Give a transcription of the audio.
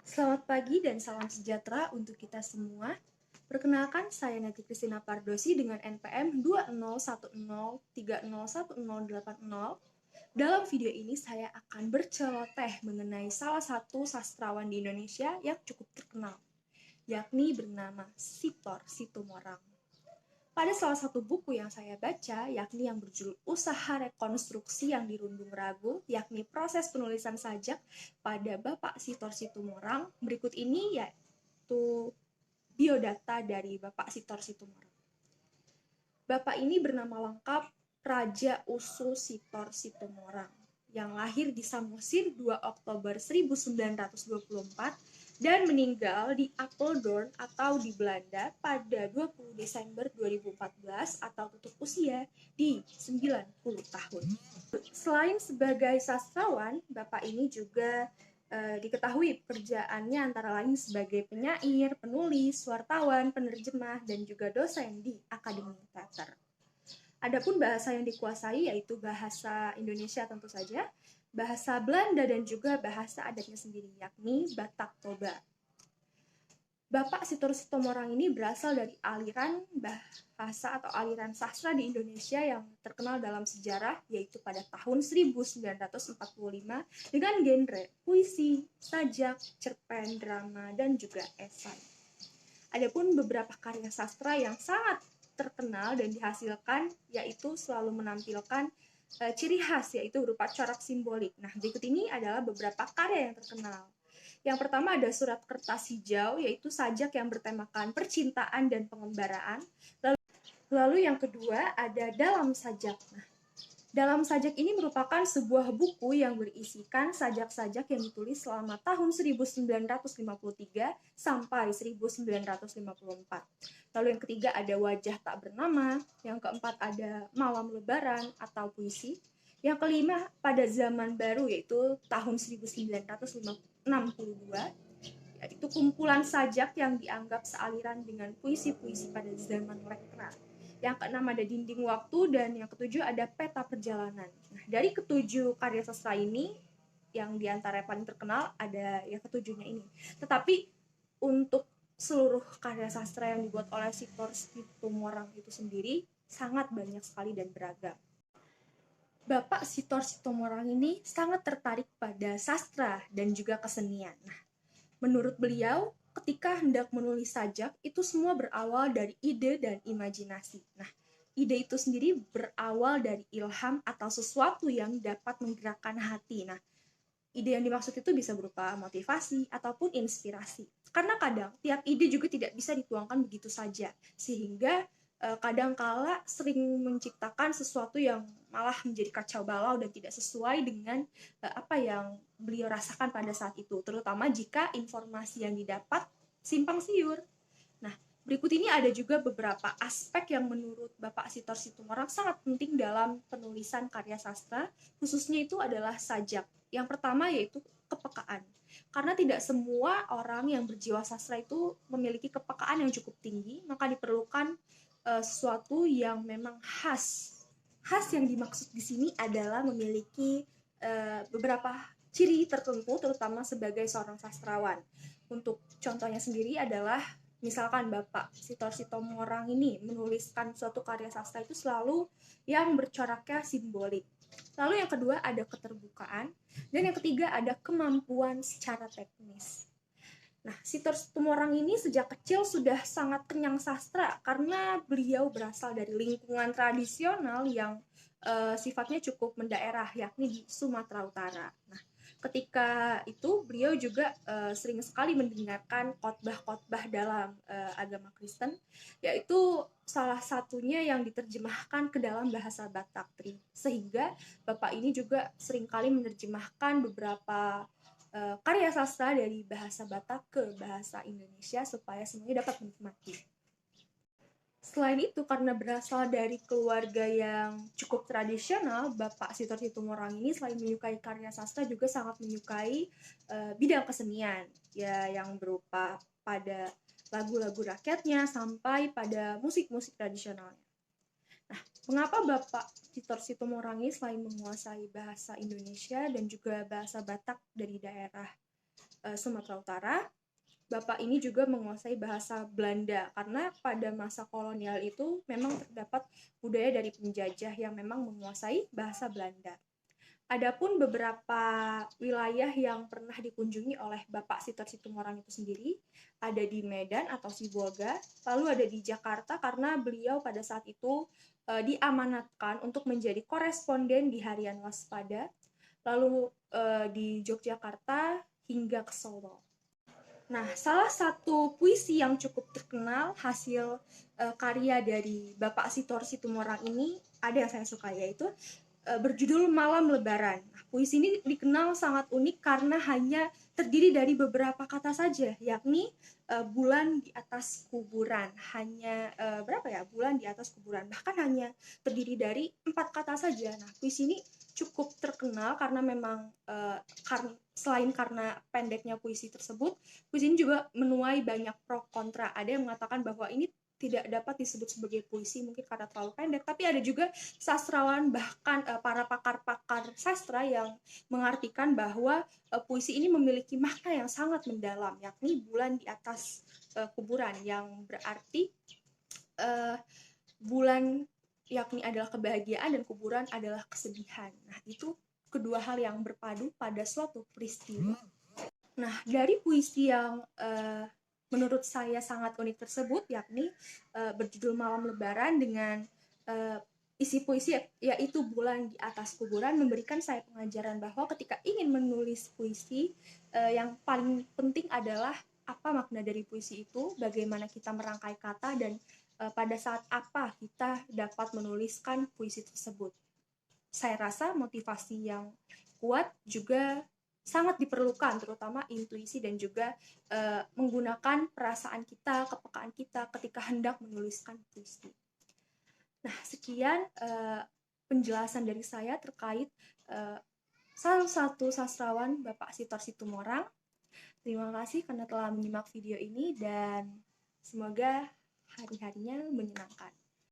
Selamat pagi dan salam sejahtera untuk kita semua. Perkenalkan, saya Nati Kristina Pardosi dengan NPM 2010303080. Dalam video ini saya akan berceloteh mengenai salah satu sastrawan di Indonesia yang cukup terkenal, yakni bernama Sitor Situmorang. Pada salah satu buku yang saya baca, yakni yang berjudul Usaha Rekonstruksi yang Dirundung Ragu, yakni proses penulisan sajak pada Bapak Sitor Situmorang, berikut ini yaitu biodata dari Bapak Sitor Situmorang. Bapak ini bernama lengkap Raja Usu Sitor Situmorang, yang lahir di Samosir 2 Oktober 1924 dan meninggal di Apeldoorn atau di Belanda pada 20 Desember 2014 atau tutup usia di 90 tahun. Selain sebagai sastrawan, Bapak ini juga diketahui pekerjaannya antara lain sebagai penyair, penulis, wartawan, penerjemah, dan juga dosen di Akademi Teater. Adapun bahasa yang dikuasai yaitu bahasa Indonesia tentu saja, bahasa Belanda dan juga bahasa adatnya sendiri, yakni Batak Toba. Bapak Sitor Situmorang ini berasal dari aliran bahasa atau aliran sastra di Indonesia yang terkenal dalam sejarah, yaitu pada tahun 1945 dengan genre puisi, sajak, cerpen, drama, dan juga esai. Adapun beberapa karya sastra yang sangat terkenal dan dihasilkan yaitu selalu menampilkan ciri khas, yaitu berupa corak simbolik. Nah, berikut ini adalah beberapa karya yang terkenal. Yang pertama ada Surat Kertas Hijau, yaitu sajak yang bertemakan percintaan dan pengembaraan. Lalu yang kedua ada Dalam Sajak. Nah, Dalam Sajak ini merupakan sebuah buku yang berisikan sajak-sajak yang ditulis selama tahun 1953 sampai 1954. Lalu yang ketiga ada Wajah Tak Bernama, yang keempat ada Malam Lebaran atau puisi, yang kelima pada Zaman Baru yaitu tahun 1962, yaitu kumpulan sajak yang dianggap sealiran dengan puisi-puisi pada zaman lekra. Yang keenam ada Dinding Waktu, dan yang ketujuh ada Peta Perjalanan. Nah, dari ketujuh karya sastra ini, yang diantara yang paling terkenal ada yang ketujuhnya ini. Tetapi untuk seluruh karya sastra yang dibuat oleh Sitor Situmorang itu sendiri sangat banyak sekali dan beragam. Bapak Sitor Situmorang ini sangat tertarik pada sastra dan juga kesenian. Nah, menurut beliau, ketika hendak menulis sajak, itu semua berawal dari ide dan imajinasi. Nah, ide itu sendiri berawal dari ilham atau sesuatu yang dapat menggerakkan hati. Nah, ide yang dimaksud itu bisa berupa motivasi ataupun inspirasi. Karena kadang tiap ide juga tidak bisa dituangkan begitu saja, sehingga kadangkala sering menciptakan sesuatu yang malah menjadi kacau balau dan tidak sesuai dengan apa yang beliau rasakan pada saat itu, terutama jika informasi yang didapat simpang siur. Nah, berikut ini ada juga beberapa aspek yang menurut Bapak Sitor Situmorang sangat penting dalam penulisan karya sastra, khususnya itu adalah sajak. Yang pertama yaitu kepekaan. Karena tidak semua orang yang berjiwa sastra itu memiliki kepekaan yang cukup tinggi, maka diperlukan sesuatu yang memang khas. Khas yang dimaksud di sini adalah memiliki beberapa ciri tertentu, terutama sebagai seorang sastrawan. Untuk contohnya sendiri adalah misalkan Bapak Sitor Situmorang ini menuliskan suatu karya sastra itu selalu yang bercoraknya simbolik. Lalu yang kedua ada keterbukaan, dan yang ketiga ada kemampuan secara teknis. Nah, Sitor Situmorang ini sejak kecil sudah sangat kenyang sastra karena beliau berasal dari lingkungan tradisional yang sifatnya cukup mendaerah, yakni di Sumatera Utara. Nah, ketika itu beliau juga sering sekali mendengarkan khotbah-khotbah dalam agama Kristen, yaitu salah satunya yang diterjemahkan ke dalam bahasa Batak Tri, sehingga Bapak ini juga seringkali menerjemahkan beberapa karya sastra dari bahasa Batak ke bahasa Indonesia supaya semuanya dapat menikmati. Selain itu, karena berasal dari keluarga yang cukup tradisional, Bapak Sitor Situmorang ini selain menyukai karya sastra juga sangat menyukai bidang kesenian, ya, yang berupa pada lagu-lagu rakyatnya sampai pada musik-musik tradisionalnya. Nah, mengapa Bapak Sitor Situmorang ini selain menguasai bahasa Indonesia dan juga bahasa Batak dari daerah Sumatera Utara. Bapak ini juga menguasai bahasa Belanda karena pada masa kolonial itu memang terdapat budaya dari penjajah yang memang menguasai bahasa Belanda. Adapun beberapa wilayah yang pernah dikunjungi oleh Bapak Sitor Situmorang itu sendiri, ada di Medan atau Sibolga, lalu ada di Jakarta karena beliau pada saat itu diamanatkan untuk menjadi koresponden di Harian Waspada, lalu di Yogyakarta hingga ke Solo. Nah, salah satu puisi yang cukup terkenal hasil karya dari Bapak Sitor Situmorang ini ada yang saya suka, yaitu berjudul Malam Lebaran. Nah, puisi ini dikenal sangat unik karena hanya terdiri dari beberapa kata saja, yakni bulan di atas kuburan. Hanya berapa ya? Bulan di atas kuburan. Bahkan hanya terdiri dari 4 kata saja. Nah, puisi ini cukup terkenal karena memang selain karena pendeknya puisi tersebut, puisi ini juga menuai banyak pro kontra. Ada yang mengatakan bahwa ini tidak dapat disebut sebagai puisi mungkin karena terlalu pendek, tapi ada juga sastrawan bahkan para pakar-pakar sastra yang mengartikan bahwa puisi ini memiliki makna yang sangat mendalam, yakni bulan di atas kuburan, yang berarti bulan yakni adalah kebahagiaan dan kuburan adalah kesedihan. Nah, itu kedua hal yang berpadu pada suatu peristiwa. Nah, dari puisi yang menurut saya sangat unik tersebut, yakni berjudul Malam Lebaran dengan isi puisi yaitu bulan di atas kuburan, memberikan saya pengajaran bahwa ketika ingin menulis puisi, yang paling penting adalah apa makna dari puisi itu, bagaimana kita merangkai kata, dan pada saat apa kita dapat menuliskan puisi tersebut. Saya rasa motivasi yang kuat juga sangat diperlukan, terutama intuisi dan juga menggunakan perasaan kita, kepekaan kita ketika hendak menuliskan puisi. Nah, sekian penjelasan dari saya terkait salah satu sastrawan Bapak Sitor Situmorang. Terima kasih karena telah menyimak video ini dan semoga hari-harinya menyenangkan.